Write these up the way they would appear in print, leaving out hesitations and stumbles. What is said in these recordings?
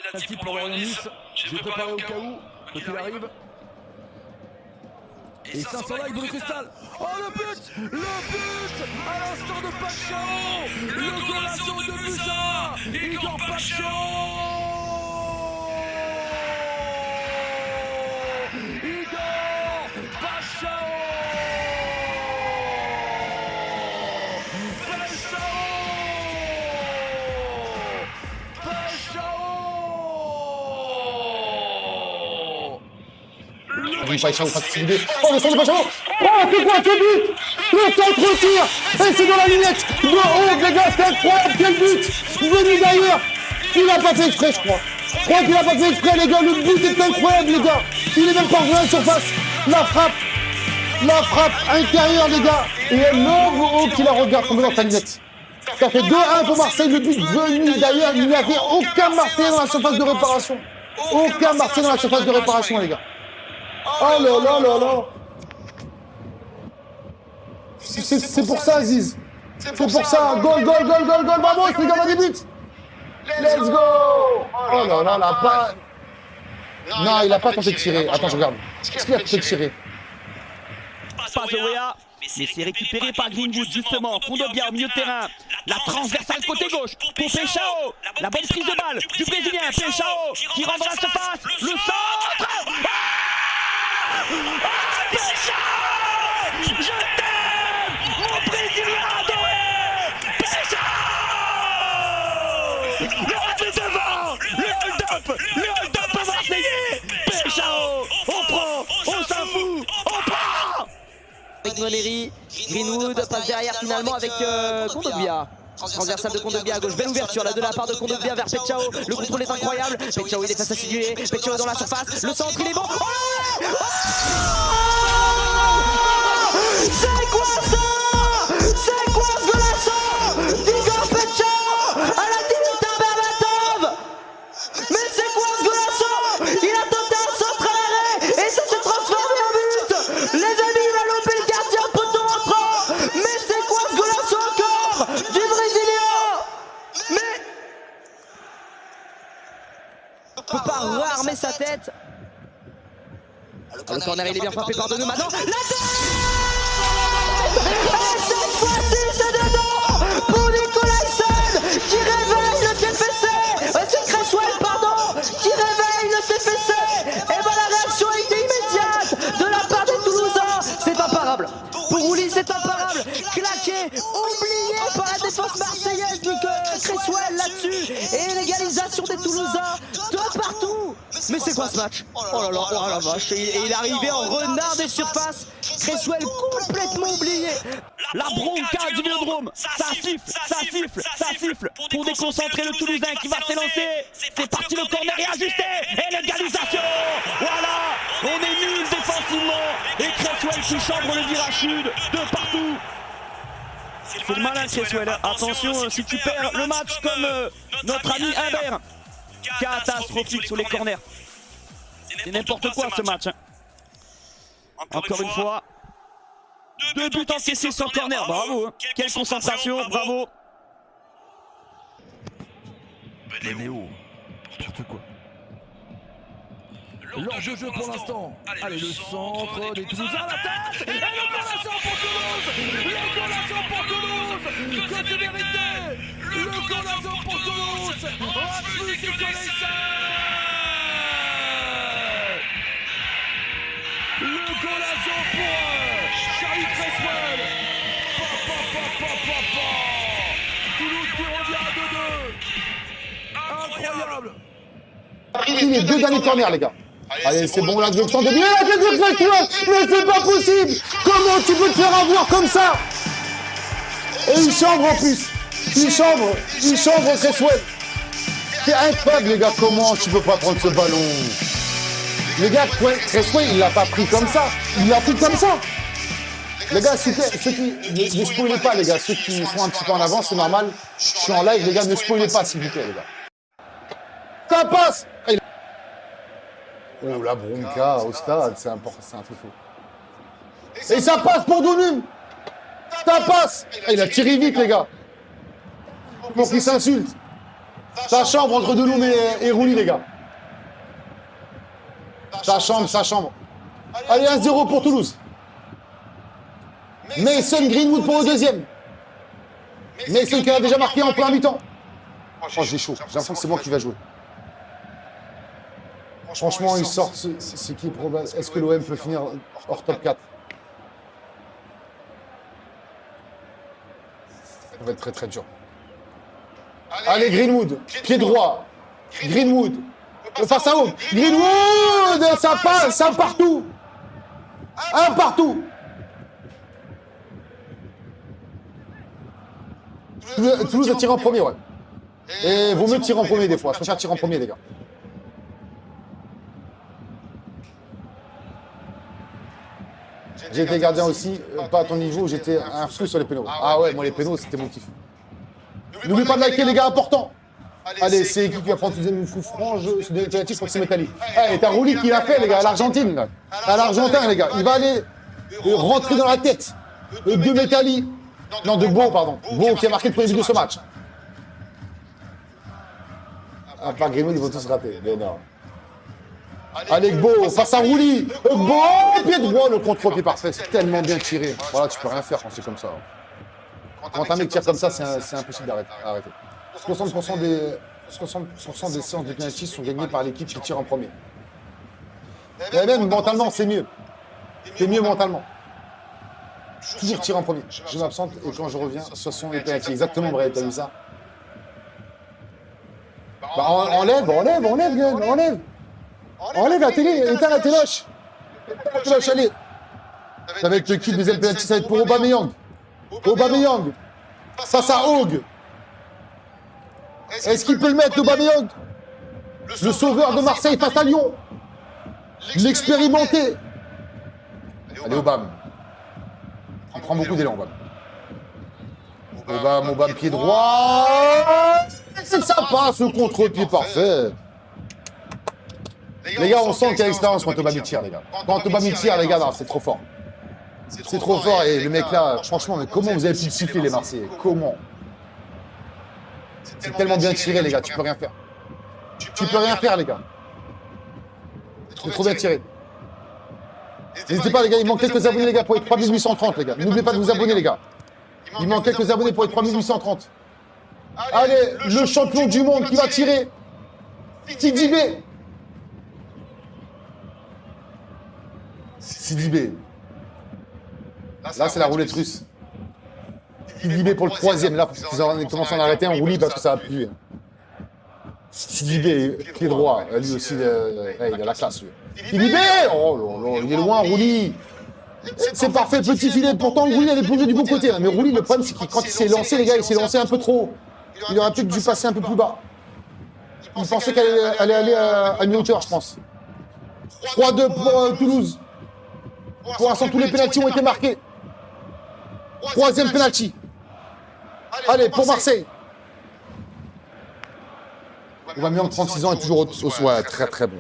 Un petit pour Lorient Nice, j'ai préparé au cas où, quoi qu'il arrive. Et 500 likes pour le cristal. Oh le but! Le but! À l'instant de Pacquiao! Le golazo de Musa! Igor Pacquiao! Igor Pacquiao! Pacquiao facilité. Oh le centre de Pacquiao. Oh c'est quoi ce but? Le centre tire. Et c'est dans la lunette de haut les gars, c'est incroyable, quel but venu d'ailleurs. Il a pas fait exprès je crois. Je crois qu'il a pas fait exprès les gars, le but est incroyable les gars. Il est même pas revenu à la surface. La frappe intérieure les gars. Et un homme haut qui la regarde tomber dans sa lunette. Ça fait 2-1 pour Marseille, le but venu d'ailleurs. Il n'y avait aucun Marseillais dans la surface de réparation. Aucun Marseillais dans la surface de réparation les gars. Oh là là là là. C'est pour ça Aziz. C'est pour ça. Goal, vamos les gars, on a des buts. Let's go. Oh là là là, pas... Non, il a pas tenté de tirer. Attends, je regarde. Est-ce qu'il a tenté de tirer? Pas Zoéa, mais c'est récupéré par Greenwood justement. Kondogbia au milieu de terrain. La transversale côté gauche pour Peixao. La bonne prise de balle du Brésilien. Peixao qui rentre dans la surface. Le centre. Peixao! Je t'aime! Mon Brésilien adoré! Peixao! Le revenu devant! Le hold-up marseillais! Peixao! On prend! On s'en fout! On prend! Avec Noëleri, Greenwood passe derrière finalement avec Kondogbia. Transversale de Kondogbia à gauche, belle ouverture là de la part de Kondogbia vers Peixao. Le contrôle est incroyable. Peixao il est face à Sidulé. Peixao dans la surface. Le centre il est bon. Oh, c'est quoi ça? C'est quoi ce golasso d'Igor Peixao à la Dimitar Berbatov? Mais c'est quoi ce golasso? Il a tenté un centre à l'arrêt et ça s'est transformé en but. Les amis, il a lopé le gardien poteau entrant. Mais c'est quoi ce golasso encore du Brésilien? Mais il peut pas rearmer sa tête. Le corner il est bien frappé par Deneau maintenant. La tête! Et cette fois-ci c'est dedans pour Nicolaisen qui réveille le TFC. C'est Cresswell pardon qui réveille le TFC. Et ben la réaction a été immédiate de la part des Toulousains. C'est imparable. Pour Rouli c'est imparable. Claqué, oublié par la défense marseillaise de Cresswell là-dessus. Et l'égalisation des Toulousains de partout. Mais c'est quoi ce match? Oh là là, oh la vache. Et il est arrivé en renard des surfaces. Cresswell complètement oublié. La bronca du Vélodrome. Ça siffle pour déconcentrer le Toulousain qui va s'élancer. C'est parti, le corner est ajusté. Et l'égalisation. Voilà, on est nuls défensivement. Et Cresswell qui chambre le virage sud de partout. C'est le malin Cresswell. Attention si tu perds le match comme notre ami Imbert. Catastrophique sur les corners. C'est n'importe quoi ce match. Encore une fois. 2 buts encaissés sur corner. Bravo. Quelle concentration. Bravo. Néo, n'importe quoi. L'heure de jeu pour l'instant. Allez, le centre des Toulousains à l'attaque. Et le golasso pour Toulouse. Le golasso pour Toulouse. Que c'est mérité. Le golasso pour Toulouse. Rasmus Nicolaisen. Le golasso pour Charlie Cresswell. Toulouse qui revient à 2-2. Incroyable. Pris les 2 derniers corners les gars. Allez, c'est bon, là, je sens de bien. Mais c'est pas possible. Comment tu peux te faire avoir comme ça? Et il chambre en plus. Il chambre Cresswell. C'est incroyable, les gars. Comment tu peux pas prendre ce ballon? Les gars, Cresswell, il l'a pas pris comme ça. Il l'a pris comme ça. Les gars, ceux qui ne spoilez pas, les gars. Ceux qui sont un petit peu en avance, c'est normal. Je suis en live, les gars. Ne spoilez pas, s'il vous plaît, les gars. Ça passe. Oh, la bronca au stade, c'est un truc fou. Et ça passe pour Dounum. Ça passe. Il a tiré vite, les gars. Pour qu'il s'insulte. Ça chambre entre Deloum et Rouli, les gars. Ça chambre. Allez, 1-0 pour Toulouse. Mason Greenwood pour le deuxième. Mason qui a déjà marqué en première mi-temps. Oh, j'ai chaud. J'ai l'impression que c'est moi qui va jouer. Franchement, il sort ce qui est probable. Est-ce que l'OM peut finir hors top 4? Ça va être très très dur. Allez, Greenwood, pied droit. Greenwood, face à haut. Greenwood, ça passe, un partout. Un partout. Toulouse a tiré en premier, ouais. Et vaut mieux tirer en premier des fois. Je préfère tirer en premier, les gars. J'ai été gardien aussi, pas à ton niveau, j'étais un fou sur les pénaux. Ah ouais, moi les pénaux, c'était mon kiff. N'oubliez pas de liker, les gars, important. Allez, c'est qui va prendre une coup franc, je suis pénalty, je crois que c'est Métalli. Allez, t'as Rouli qui l'a fait, les gars, à l'Argentine, là. À l'Argentin, les gars. Il va aller rentrer dans la tête de Métalli. Non, de Beau, pardon. Beau qui a marqué le premier but de ce match. À part Greenwood, ils vont tous rater. Mais non. Allez, Beau, face à Rouli. Beau, pied droit, le contre-pied parfait. C'est tellement bien tiré. Voilà, tu peux rien faire quand c'est comme ça. Quand un mec tire comme ça, c'est impossible d'arrêter. 60% des séances de pénalty sont gagnées par l'équipe qui tire en premier. Et même mentalement, c'est mieux. C'est mieux mentalement. Toujours tirer en premier. Je m'absente et quand je reviens, ce sont les pénaltys. Exactement, Brett, t'as vu ça? Bah, enlève, Gueule, enlève la télé, éteins la téloche. Allez. Ça va être le kill deuxième pénalty, ça va être pour Aubameyang. Aubameyang. Face à Hogg. Est-ce qu'il peut le mettre, Aubameyang? Le sauveur de Marseille face à Lyon. L'expérimenté. Allez, Aubame. Il prend beaucoup d'élan, Aubame, pied droit. C'est sympa, ce contre-pied parfait. Les gars, on sent qu'il y a l'expérience quand Aubame tire, les gars. Quand Aubame tire, les gars, c'est trop fort. C'est trop fort et le mec là, franchement, mais comment vous avez pu le siffler, les Marseillais? Comment? C'est tellement bien tiré, les gars, tu peux rien faire. Tu peux rien faire, les gars. C'est trop bien tiré. N'hésitez pas, les gars, il manque quelques abonnés, les gars, pour les 3830, les gars. N'oubliez pas de vous abonner, les gars. Il manque quelques abonnés pour les 3830. Allez, le champion du monde qui va tirer. Sidibé. Sidibé. Là, c'est la roulette russe. Sidibé pour le troisième. Là, il faut qu'ils commencent à en arrêter un roulis parce que ça va puer. Sidibé, pied droit. Lui aussi, il a la classe, lui. Sidibé! Oh là là, il est loin, Rouli. C'est parfait, petit filet. Pourtant, Rouli, elle est plongée du bon côté. Hein. Mais Rouli, le problème, c'est que quand il s'est lancé, les gars, il s'est lancé un peu trop haut. Il aurait peut-être dû passer un peu plus bas. Il pensait qu'elle allait aller à mi-hauteur, je pense. 3-2 pour Toulouse. Pour l'instant, tous les pénaltys ont été marqués. Troisième pénalty. Allez, pour Marseille. Aubameyang, 36 ans, est toujours au ouais, très très bon.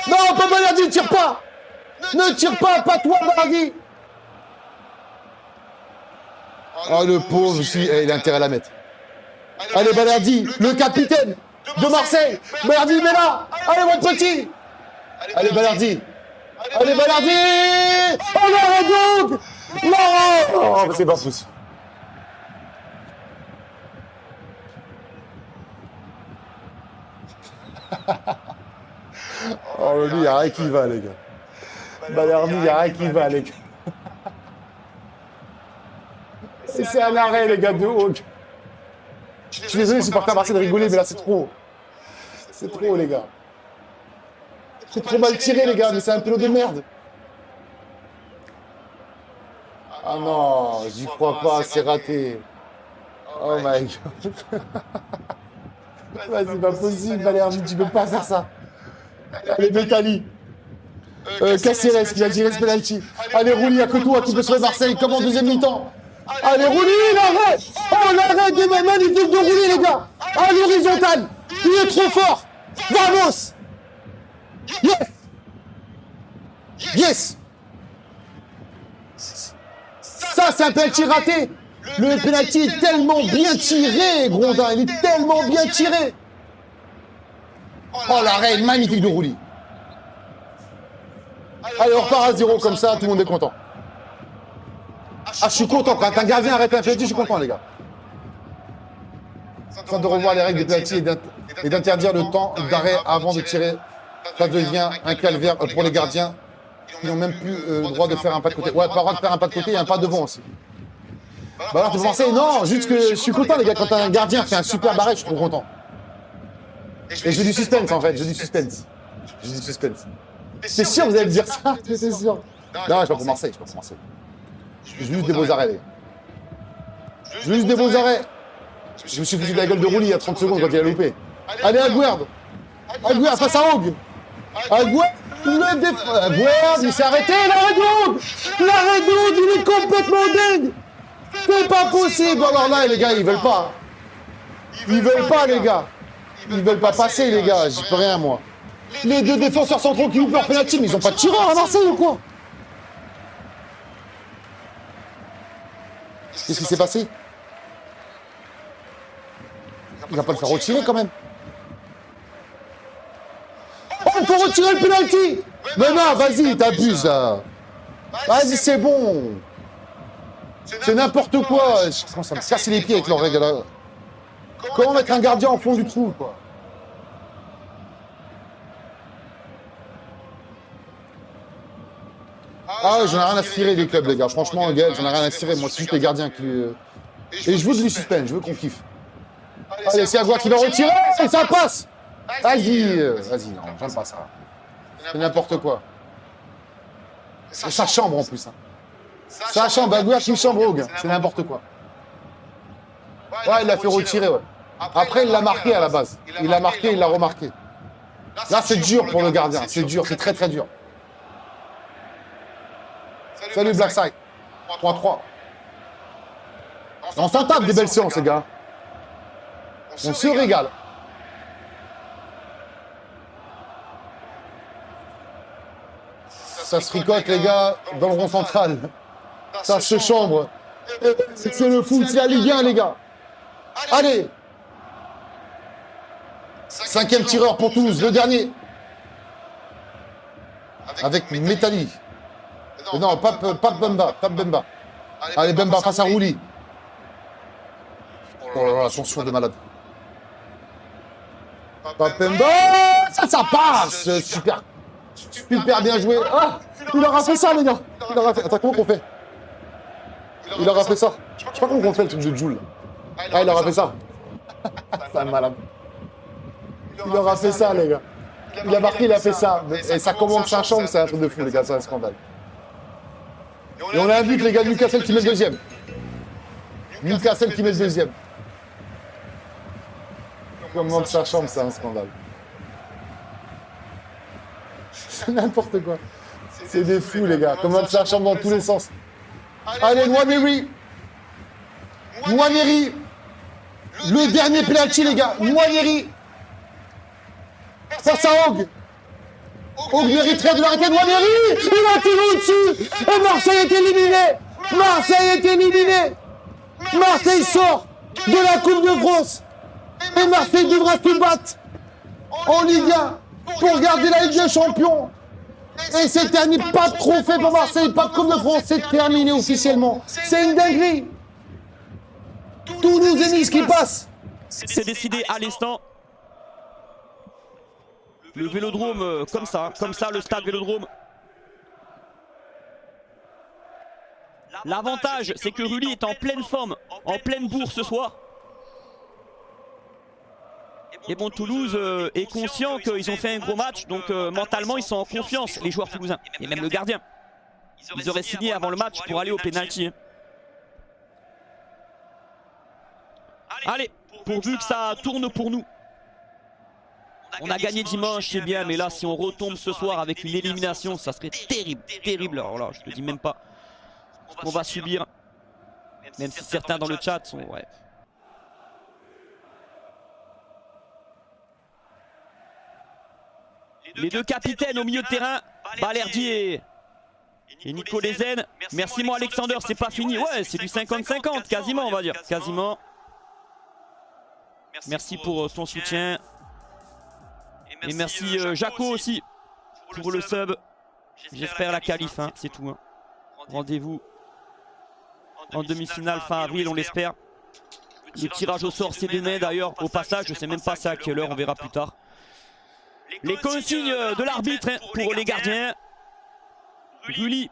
Non, pas Balerdi, ne tire pas. Ne tire pas toi, Balerdi. Oh, le pauvre, il a intérêt à la mettre. Allez, Balerdi, le capitaine de Marseille. Balerdi, mais là. Allez, mon petit. Allez, Balerdi. Allez, Balerdi. Oh, l'arrêt donc. Non. Oh, c'est pas possible. Oh, lui, il n'y a rien qui va, les gars. Balerdi, il n'y a rien qui va, les gars. C'est un arrêt, les gars, de Hogg. Je suis désolé, je suis parti à Marseille de rigoler, mais là, c'est trop. C'est trop, les gars. C'est trop mal tiré, les gars, mais c'est un pélo de merde. Ah non, j'y crois pas, c'est raté. Oh my god. Vas-y, pas possible, Balerdi, tu peux pas faire ça. Allez, Métalli. Caceres qui va tirer ce penalty. Allez, Rouli, à Cotoua qui peut sauver Marseille, comme en deuxième mi-temps. Allez, Rouli, l'arrêt. Oh, l'arrêt de magnifique de Rouli, les gars. À l'horizontale. Il est trop fort. Vamos. Yes. Yes. Ça, c'est un penalty raté. Le penalty est tellement bien tiré, Grondin. Il est tellement bien tiré. Oh, l'arrêt magnifique de Rouli. Allez, on repart à 0 comme ça, tout le monde est content. Ah, je suis content. Quand un gardien arrête un penalty, je suis content, les gars. Sans de revoir les règles des penalty et d'interdire le temps d'arrêt avant de tirer, ça devient un calvaire pour les gardiens. Ils n'ont même plus le droit de faire un pas de côté. Ouais, pas le droit de faire un pas de côté, il y a un pas devant aussi. Bah alors, tu peux penser, non, juste que je suis content, les gars, quand un gardien fait un super arrêt, je suis trop content. Et j'ai du suspense, en fait, j'ai du suspense. J'ai du suspense. C'est sûr, vous allez me dire ça, c'est sûr. Non, je suis pas pour Marseille, je suis pas pour Marseille. Juste des beaux arrêts, les gars. Juste des beaux arrêts. Je me suis foutu de la gueule de Rouli il y a 30 secondes quand il a loupé. Allez, Aguerd. Aguerd face à Hogg. Aguerd, le défenseur. Aguerd, il s'est arrêté, l'arrêt de Hogg. L'arrêt de Hogg, il est complètement dingue. C'est pas possible. Alors là, les gars, ils veulent pas. Ils veulent pas, les gars. Ils veulent pas passer, les gars. J'y peux rien, moi. Les deux défenseurs centraux qui loupent leur penalty, mais ils ont pas de tireur à Marseille ou quoi? Qu'est-ce qui s'est passé? Il va pas le faire retirer quand même. Oh, il faut retirer le penalty. Mais non, vas-y, t'abuses là. Vas-y, c'est bon. C'est n'importe quoi. Je commence à me casser les pieds avec leurs règles là. Comment mettre un gardien en fond du trou, quoi? Ah ouais, j'en ai rien à cirer des clubs, les gars. Franchement, Gaël, j'en ai rien à cirer. Moi, c'est juste les gardiens qui... Et je veux du suspense, je veux qu'on kiffe. Allez, c'est Aguerd qui va retirer, et ça passe. Vas-y, non, j'aime pas ça. C'est n'importe quoi. Et ça chambre en plus. Hein. Ça chambre, Aguerd qui chambre Hogg. C'est n'importe quoi. Ouais, il l'a fait retirer, ouais. Après, il l'a marqué à la base. Il l'a marqué, il l'a remarqué. Là, c'est dur pour le gardien. C'est dur, c'est très très dur. Salut Blackside. 3-3. On s'en tape des belles séances, les gars. On se régale. Ça se tricote, les gars, dans le rond central. Ça se chambre. C'est le foot, c'est la Ligue 1, les gars. Allez. 5e tireur pour Toulouse, le dernier. Avec Métali. Non, pas Bemba, pas Bemba. Allez, Bemba face à Rouli. Oh là là, attention de malade. Pas Bemba. Ça passe. Super. Super bien joué. Ah, il aura fait ça, les gars. Il aura fait... Attends, comment qu'on fait? Il aura fait ça. Je sais pas comment on fait le truc de Joule. Ah, il aura fait ça. C'est un malade. Il aura fait ça, les gars. Il a marqué, il a fait ça. Et ça commande sa chambre, c'est un truc de fou, les gars. C'est un scandale. Et on a un but, les gars, Newcastle qui met le deuxième. Newcastle qui met le deuxième. Commande sa chambre, c'est un scandale. C'est n'importe quoi. C'est des fous, les gars. Commande sa chambre dans tous les sens. Allez, Nwaneri. Nwaneri. Le dernier penalty, les gars. Nwaneri. Face à Hogg. Hogg mériterait de l'arrêter. Nwaneri. Il a tiré au-dessus. Et Marseille est éliminé. Marseille est éliminé. Marseille sort de la Coupe de France. Et Marseille devra se battre en Ligue 1 pour garder la Ligue des Champions. Et c'est terminé. Pas de trophée pour Marseille. Pas de Coupe de France. C'est terminé officiellement. C'est une dinguerie. Toulouse et Nice qui passent. C'est décidé à l'instant. Le Vélodrome, comme ça, le stade Vélodrome. L'avantage, c'est que Rully est en pleine forme, en pleine bourre ce soir. Et bon, Toulouse est conscient qu'ils ont fait un gros match, donc mentalement, ils sont en confiance, les joueurs toulousains, et même le gardien. Ils auraient signé avant le match pour aller au pénalty. Allez, pourvu que ça tourne pour nous. On a gagné dimanche, c'est bien, mais là, si on retombe ce soir avec une élimination, ça serait terrible, terrible. Alors là, je te dis même pas ce qu'on va subir, même si certains dans le chat sont... Ouais. Les deux capitaines au milieu de terrain, Balerdi et Et Nico Lezen, merci moi Alexander, c'est pas fini. Ouais, c'est du 50-50, quasiment on va dire. Quasiment. Merci pour ton soutien. Et merci Jaco aussi pour le sub. J'espère la qualif, hein, c'est tout. Hein. Rendez-vous en demi-finale fin avril, on l'espère. Le tirage au sort c'est demain d'ailleurs. Au passage, je sais même pas c'est à quelle heure, on verra plus tard. Les consignes de l'arbitre hein, pour les gardiens. Rulli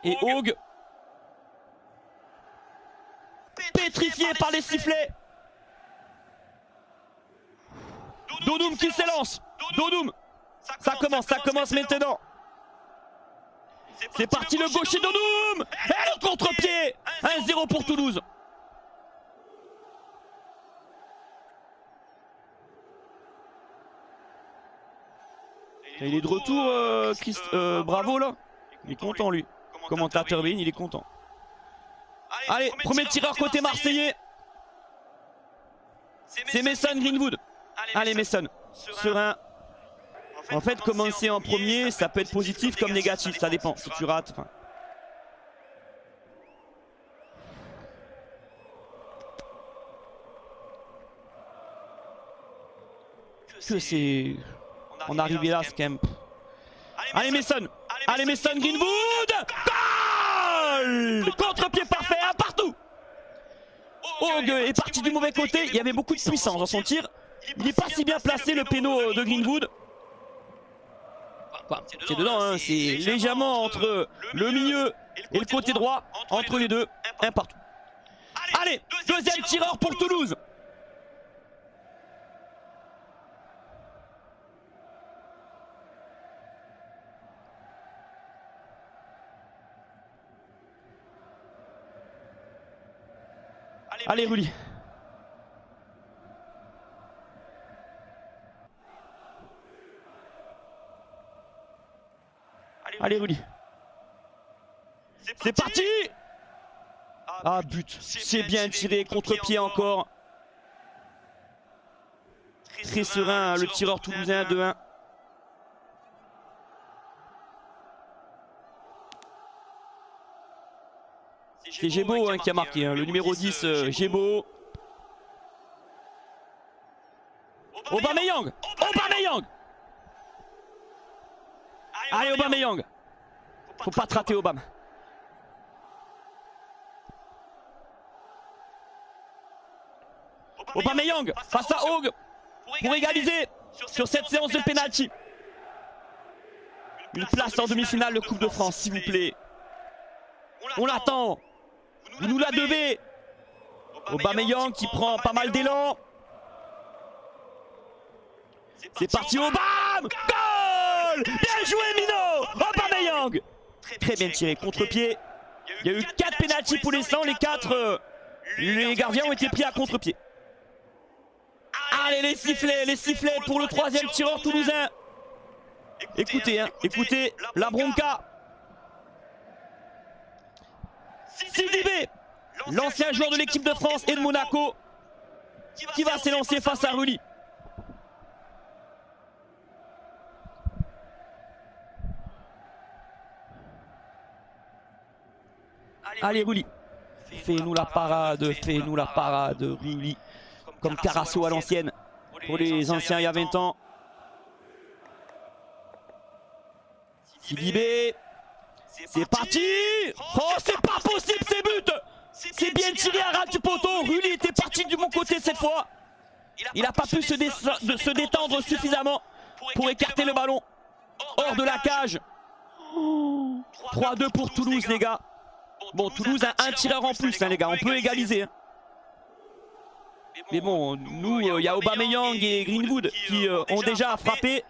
et Haug. Pétrifiés par les sifflets. Donoum qui s'élance. Donoum. Ça commence maintenant. C'est parti le gaucher Donoum. Et le contre-pied. 1-0 pour Toulouse. Et il est de retour, Bravo là. Il est content lui. Commentateur Bein, il est content. Allez, premier tireur côté marseillais. C'est Mason Greenwood. Allez Mason, serein. En fait, commencer en premier, ça peut être positif comme négatif, ça dépend. Si tu rates. Enfin. Que c'est... On est arrivé là, c'est quand même... Allez Mason. Allez Mason Greenwood. Goal. Contre-pied parfait, un partout. Haug est parti du mauvais côté, il y avait beaucoup de puissance dans son tir. Il n'est pas si bien placé le péno de Greenwood. C'est dedans, hein. C'est légèrement entre le milieu et le côté droit. Entre les deux, un partout. Allez, deuxième tireur pour Toulouse. Allez Rulli. Allez Rulli. C'est parti. Ah but. C'est bien tiré. Contre-pied encore. Très serein le tireur toulousain 2-1. C'est Gébo hein, qui a marqué, hein. Le numéro 10, Gébo. Aubameyang. Aubameyang. Allez Aubameyang. Faut pas te rater Aubame. Aubameyang face à Haug pour égaliser sur cette séance de pénalty. Une place en demi-finale de Coupe de France s'il vous plaît. On l'attend. Vous nous la devez. Aubameyang qui prend pas mal d'élan. C'est parti Aubame. Goal. Bien joué Mino. Aubameyang. Très bien tiré, contre-pied. Il y a eu 4 pénaltys pour l'instant. Les 4, les gardiens ont été pris à contre-pied. Allez les sifflets pour le troisième tireur toulousain. Écoutez, hein, écoutez la bronca. Sidibé, l'ancien joueur de l'équipe de France et de Monaco, qui va s'élancer face à Rulli. Allez Rulli, fais-nous la parade, Rulli. Comme Carasso à l'ancienne, pour les anciens il y a 20 ans. Sidibé, c'est parti. Oh c'est pas possible ces buts. C'est bien tiré à ras du poteau. Rulli était parti du bon côté cette fois. Il n'a pas pu se détendre suffisamment pour écarter le ballon hors de la cage. 3-2 pour Toulouse les gars. Bon Toulouse a un tireur en plus hein, les gars, on peut égaliser hein. Mais bon, nous, il y a Aubameyang et Greenwood qui ont déjà frappé.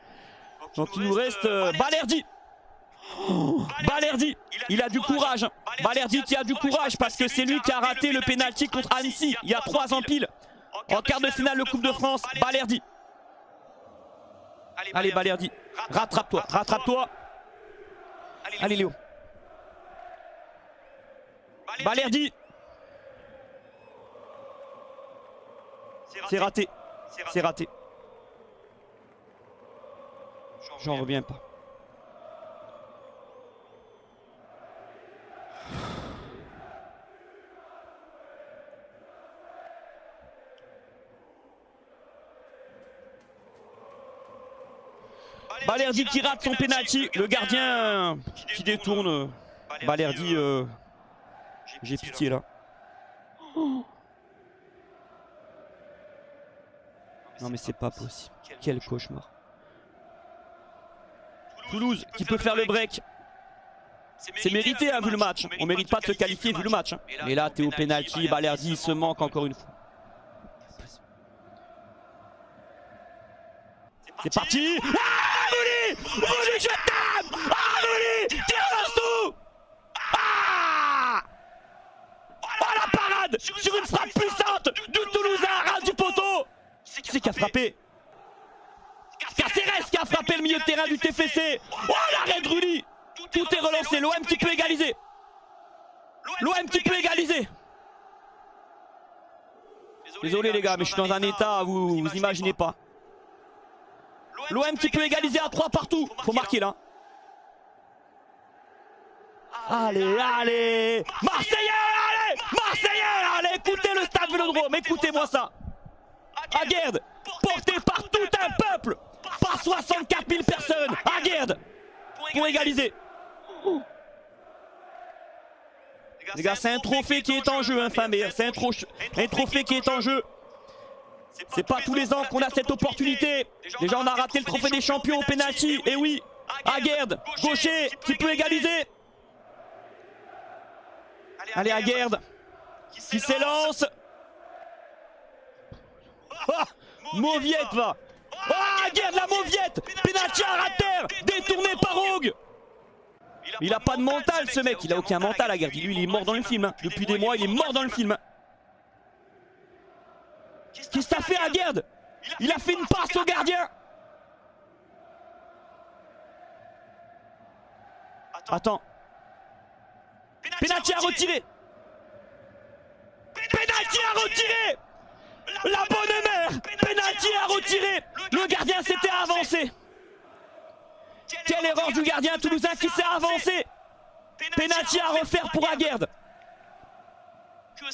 Donc il nous reste Balerdi. Balerdi, il a du courage. Balerdi qui a du courage parce que c'est lui qui a raté le pénalty contre Annecy il y a 3 ans pile. En quart de finale de Coupe de France, Balerdi. Allez Balerdi, rattrape-toi, rattrape-toi. Allez Léo. Balerdi. C'est raté, c'est raté. J'en reviens pas. Balerdi qui rate son penalty. Le gardien qui détourne. Balerdi, j'ai pitié là. Non mais c'est pas possible. Quel cauchemar. Toulouse qui peut faire le break. C'est mérité vu le match. On mérite pas de se qualifier vu le match. Mais là t'es au penalty, Balerdi se manque encore une fois. C'est parti. Ah Rouli, Rouli, je t'aime. Ah Rouli, tire tout. Ah, oh la parade sur une frappe puissante du Toulousain, ras du poteau. C'est qui a frappé? Caceres qui a frappé le milieu de terrain du TFC. Oh l'arrêt de Rouli. Tout est relancé, l'OM qui peut égaliser. L'OM qui peut égaliser. Désolé les gars, mais je suis dans un état, vous imaginez pas. L'OM qui peut égaliser à 3 partout. Faut marquer là. Allez, allez. Marseillais, allez. Marseillais, allez. Écoutez le stade Vélodrome, écoutez-moi ça. Aguerd, porté par tout un peuple. Par 64 000 personnes. Aguerd, pour égaliser. Les gars, c'est un trophée qui est en jeu, enfin, mais c'est un trophée qui est en jeu. C'est pas tous les ans qu'on a cette opportunité. Déjà on a raté le trophée des champions au penalty. Et oui, Aguerd, gaucher, qui peut égaliser. Allez Aguerd, qui s'élance. Oh, Mauviette va. Oh Aguerd la Mauviette. Penalty à terre, détourné par Rogue. Il a pas de mental ce mec, il a aucun mental Aguerd. Lui il est mort dans le film. Depuis des mois il est mort dans le film. Qu'est-ce que t'as fait Aguerd? Il a fait une passe au gardien. Attends. Penalty à retirer. Penalty à retirer. La bonne mère. Penalty à retirer. Le gardien s'était avancé. Quelle erreur du gardien toulousain qui s'est avancé. Penalty à refaire pour Aguerd.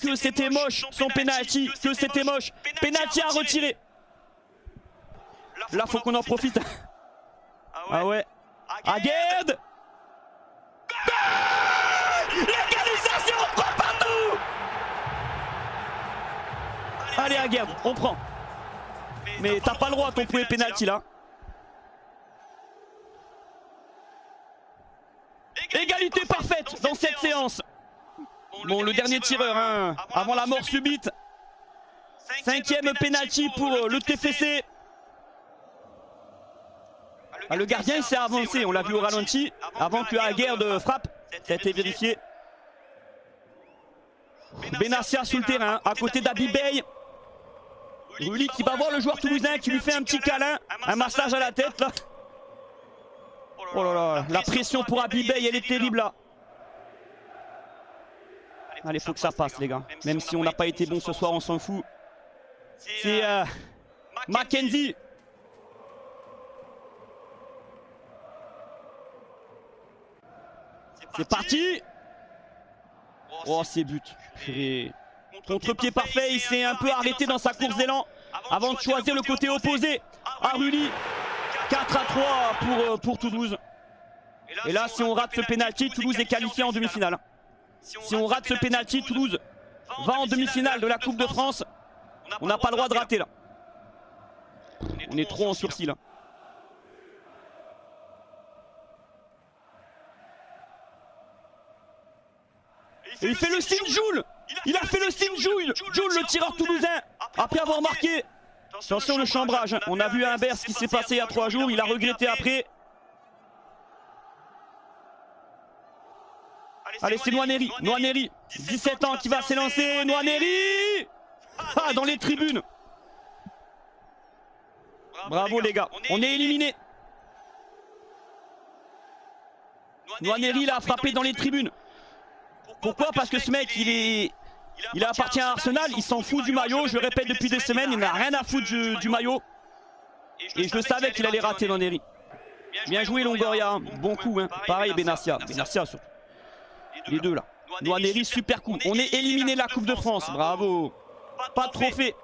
Que c'était moche son penalty, que c'était moche. Penalty à retirer. Là faut qu'on en profite. Ah ouais. Aguerd. L'égalisation, on prend partout. Allez Aguerd, on prend. Mais t'as pas le droit à ton premier penalty là. Égalité parfaite dans cette séance. Bon, le dernier tireur, hein, avant la mort subite. 5e penalty pour le TFC. Ah, le gardien il s'est avancé, on l'a vu au ralenti. Avant que Aguerd frappe, ça a été vérifié. Benassia sous le terrain, à côté d'Abibey. Rouli qui va voir le joueur toulousain qui lui fait un petit câlin. Un massage à la tête là. Oh là là, la pression pour Abibey, elle est terrible là. Allez, faut que ça passe les gars. Même si on n'a pas été bon ce soir, on s'en fout. C'est Mackenzie. C'est parti. Oh, c'est but. Contre-pied parfait, il s'est un peu arrêté dans sa course d'élan avant de choisir le côté opposé à Rouli. 4-3 pour Toulouse. Et là, si on rate ce penalty, Toulouse est qualifié en demi-finale. Si on rate ce penalty, Toulouse va en demi-finale de la Coupe de France. On n'a pas le droit de rater là. On est trop en sursis là. Et il fait le signe Joule. Il a fait le signe Joule. Joule, le tireur toulousain, après avoir marqué. Attention le chambrage. On a vu à Humbert ce qui s'est passé il y a 3 jours. Il a regretté après. Allez, c'est Nwaneri. Nwaneri, 17 ans qui va s'élancer. Nwaneri. Ah, dans les tribunes. Bravo les gars. On est éliminés. Nwaneri, il a frappé dans les tribunes. Pourquoi? Parce que ce mec, il appartient à Arsenal. Il s'en fout du maillot. Je le répète depuis des semaines. Il n'a rien à foutre du maillot. Et je le savais qu'il allait rater Nwaneri. Bien joué Longoria. Bon coup. Hein. Pareil Benassia. Benassia surtout. Les deux là. Nwaneri, super coup. On est éliminé de la Coupe de France. Bravo. Pas de trophée.